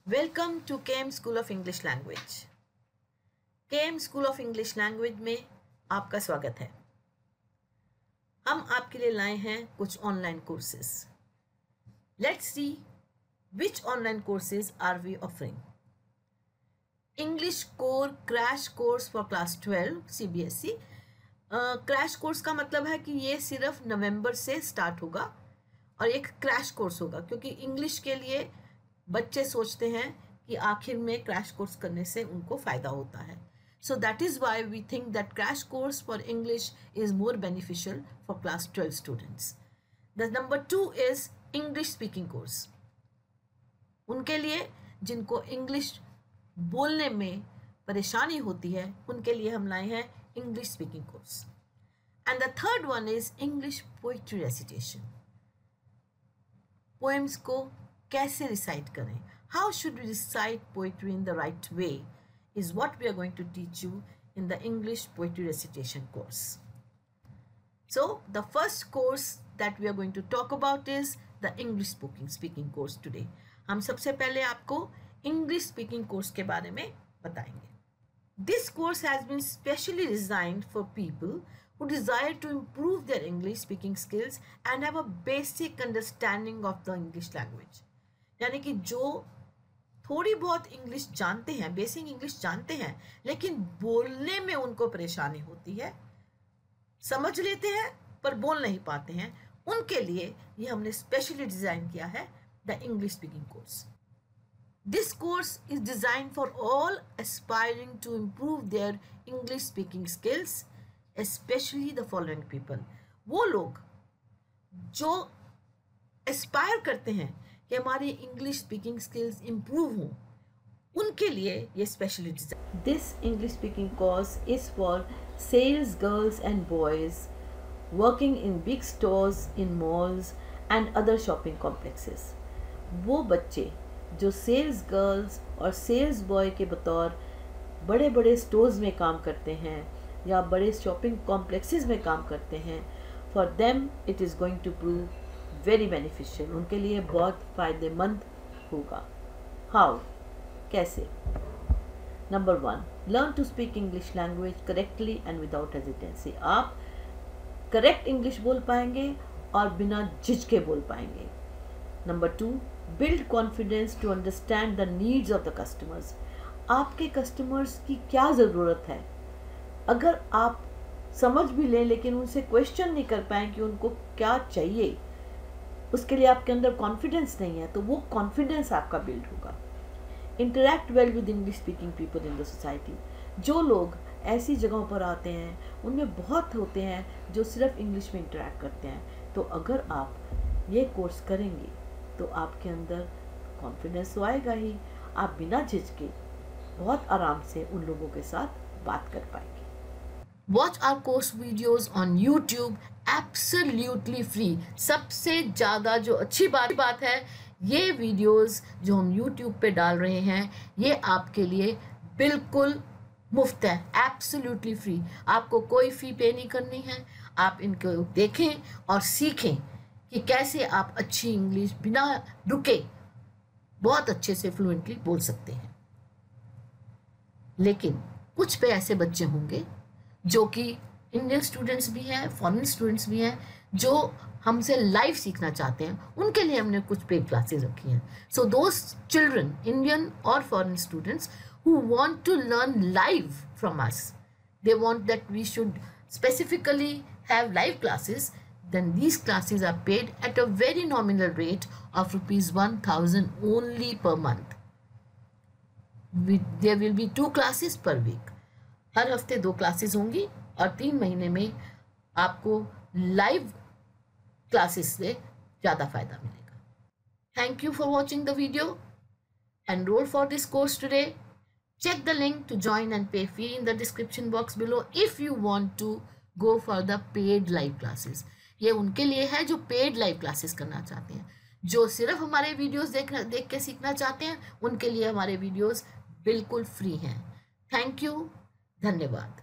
Welcome to KM school of English language. KM school of English language में आपका स्वागत है। हम आपके लिए लाए हैं कुछ online courses. Let's see which online courses are we offering. English core crash course for class 12 CBSE. Crash course का मतलब है कि ये सिर्फ नवंबर से स्टार्ट होगा और एक क्रैश कोर्स होगा, क्योंकि इंग्लिश के लिए बच्चे सोचते हैं कि आखिर में क्रैश कोर्स करने से उनको फ़ायदा होता है। So that is why we think that crash course for English is more beneficial for class 12 students. The number 2 is English speaking course. उनके लिए जिनको इंग्लिश बोलने में परेशानी होती है उनके लिए हम लाए हैं English speaking course. And the third one is English poetry recitation. Poems को कैसे रिसाइट करें, how should we recite poetry in the right way is what we are going to teach you in the English poetry recitation course. So the first course that we are going to talk about is the English speaking course today. हम सबसे पहले आपको English speaking course के बारे में बताएंगे। This course has been specially designed for people who desire to improve their English speaking skills and have a basic understanding of the English language। यानी कि जो थोड़ी बहुत इंग्लिश जानते हैं, बेसिक इंग्लिश जानते हैं, लेकिन बोलने में उनको परेशानी होती है, समझ लेते हैं पर बोल नहीं पाते हैं, उनके लिए ये हमने स्पेशली डिज़ाइन किया है the English speaking course. This course is design for all aspiring to improve their English speaking skills, especially the following people। वो लोग जो एस्पायर करते हैं कि हमारी इंग्लिश स्पीकिंग स्किल्स इम्प्रूव हों, उनके लिए ये specially design. This English speaking course is for sales girls and boys working in big stores in malls and other shopping complexes. वो बच्चे जो सेल्स गर्ल्स और सेल्स बॉय के बतौर बड़े बड़े स्टोर्स में काम करते हैं या बड़े शॉपिंग कॉम्प्लेक्सेस में काम करते हैं, for them it is going to prove very beneficial. उनके लिए बहुत फ़ायदेमंद होगा। हाउ, कैसे? Number 1, learn to speak English language correctly and without hesitancy. आप करेक्ट इंग्लिश बोल पाएंगे और बिना झिझके बोल पाएंगे। Number 2, build confidence to understand the needs of the customers. आपके कस्टमर्स की क्या ज़रूरत है, अगर आप समझ भी लें लेकिन उनसे क्वेश्चन नहीं कर पाएँ कि उनको क्या चाहिए, उसके लिए आपके अंदर कॉन्फिडेंस नहीं है, तो वो कॉन्फिडेंस आपका बिल्ड होगा। Interact well with English speaking people in the society. जो लोग ऐसी जगहों पर आते हैं उनमें बहुत होते हैं जो सिर्फ इंग्लिश में इंटरेक्ट करते हैं, तो अगर आप ये कोर्स करेंगे तो आपके अंदर कॉन्फिडेंस तो आएगा ही, आप बिना झिझके बहुत आराम से उन लोगों के साथ बात कर पाएंगे। Watch our course videos on YouTube absolutely free। सबसे ज़्यादा जो अच्छी बात है, ये वीडियोस जो हम YouTube पे डाल रहे हैं ये आपके लिए बिल्कुल मुफ्त है, एब्सोल्युटली फ्री। आपको कोई फ़ी पे नहीं करनी है। आप इनको देखें और सीखें कि कैसे आप अच्छी इंग्लिश बिना रुके बहुत अच्छे से फ्लुएंटली बोल सकते हैं। लेकिन कुछ पे ऐसे बच्चे होंगे जो कि इंडियन स्टूडेंट्स भी हैं, फॉरेन स्टूडेंट्स भी हैं, जो हमसे लाइव सीखना चाहते हैं, उनके लिए हमने कुछ पेड क्लासेस रखी हैं। सो दोस चिल्ड्रन, इंडियन और foreign students who want to learn live from us, they want that we should specifically have live classes, then these classes are paid at a very nominal rate of ₹1000 only per month. There will be 2 classes per week। हर हफ्ते 2 classes होंगी और 3 महीने में आपको live classes से ज़्यादा फायदा मिलेगा। Thank you for watching the video. Enroll for this course today. Check the link to join and pay fee in the description box below if you want to go for the paid live classes. ये उनके लिए है जो paid live classes करना चाहते हैं। जो सिर्फ हमारे वीडियोस देख के सीखना चाहते हैं उनके लिए हमारे वीडियोस बिल्कुल फ्री हैं। थैंक यू, धन्यवाद।